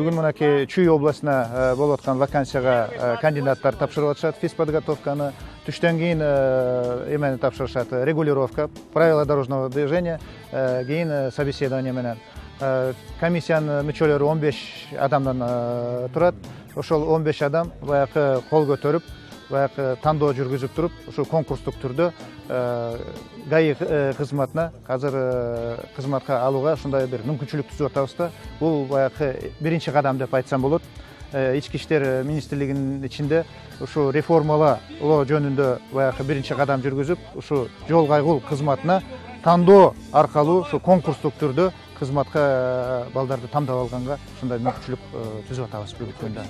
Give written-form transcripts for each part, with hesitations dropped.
Бүгін мынакей Чүй обласына болып жатқан вакансияға кандидаттар тапшырып жатышат физподготовканы. Түштен кейін именно тапшырышат регулировка, правила дорожного движения, кейін собеседование менен. Комиссияның мүчөлөрү 15 адамдан турат. Ошол 15 адам баягы кол көтөрүп, баягы тандоо жүргүзүп туруп, ушу конкурстук түрдө ГАИ кызматына азыр кызматка алууга ушундай бир мүмкүнчүлүк түзүп атабыз да. Бул баягы биринчи кадам деп айтсам болот. Ички иштер министрлигинин ичинде ушу реформалоо жөнүндө баягы биринчи кадам жүргүзүп, ушу жол кайгул кызматына тандоо аркылуу ушу конкурстук түрдө кызматка балдарды тандап алганга ушундай мүмкүнчүлүк түзүп атабыз бүгүнкү күндө.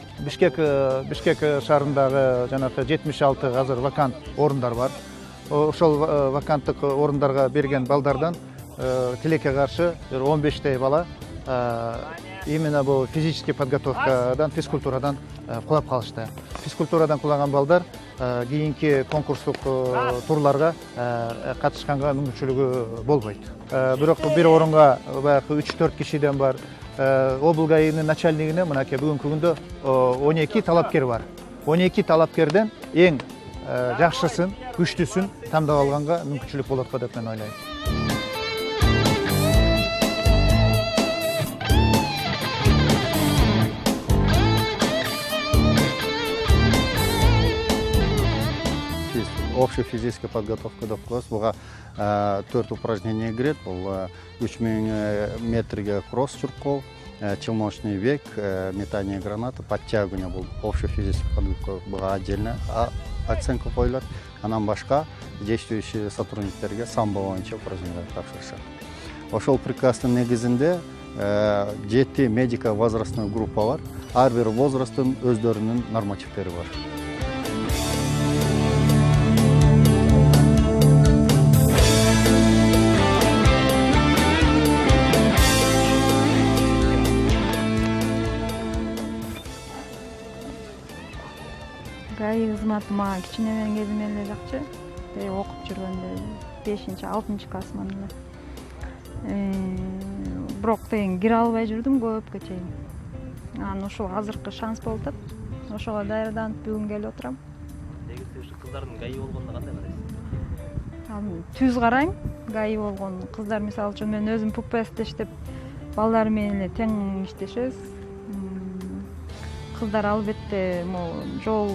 Бишкек шаарындагы жанагы 76 азыр вакант орундар бар. Ошол ваканттык орундарга берген балдардан тилекке каршы 15 бала именно бул физический подготовкадан, физкультурадан кулап калышты. Физкультурадан кулаган балдар кийинки конкурстук турларга катышканга мүмкүнчүлүгү болбойт. Бирок бир орунга баягы 3-4 кишиден бар. Облгаинин начальнигине мынакей бүгүнкү күндө 12 талапкер бар. 12 талапкерден эң жакшысын, күчтүүсүн тандап алганга мүмкүнчүлүк болот го деп мен ойлойм. Общая физическая подготовка деп коебуз. Буга 4 упражнение кирет. Бул 3000 метрге кросс чуркоо, челночный бег, метание гранаты, подтягивание. Бул общая физическая подготовка. Буга отдельно оценка коюлат. Анан башка действующий сотрудниктерге самбо боюнча упражнение тапшырышат. Ошол приказдын негизинде 7 медико возрастной группа бар. Ар бир возрасттын өздөрүнүн нормативтери бар. ГАИ кызматы мага кичинеден кезимден эле жакчы. Окуп жүргөндө 5-6 классман эле. Бирок кире албай жүрдүм көпкө чейин. Анан ушул азыркы шанс болуп атат. Ошого даярданып бүгүн келип отурам. Негизи ушу кыздардын ГАИ болгонуна кандай карайсыз? Түз карайм. ГАИ болгон кыздар мисалы үчүн мен өзүм ППСте иштеп, балдар менен эле тең иштешебиз. Кыздар албетте жол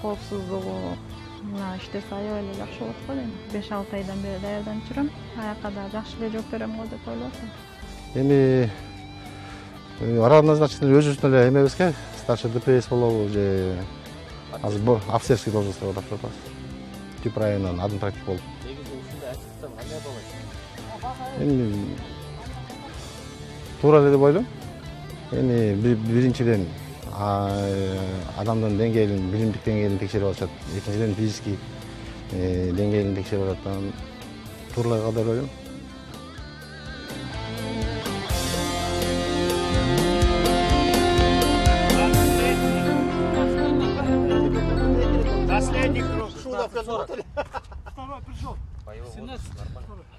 коопсуздугу мына иштесе аябай эле жакшы болот го дейм. 5-6 айдан бери даярданып жүрөм. Аяка да жакшы эле жооп берем го деп ойлоп атам. Эми равнозначно өзүбүздүн эле эмебизге старший ДПС болобу же азыр офицерский должностько тапшырып атабыз. Тип районунан административ болуп. Негизи ушундай ачыктан кандай болот? Эми туура эле деп ойлойм. Эми биринчиден адамдын деңгээлин, билимдик деңгээлин текшерип алышат. Экинчиден физический деңгээлин текшерип алат. Туура эле деп ойлойм. Последний круг. Шулов. Боевой возраст нормально.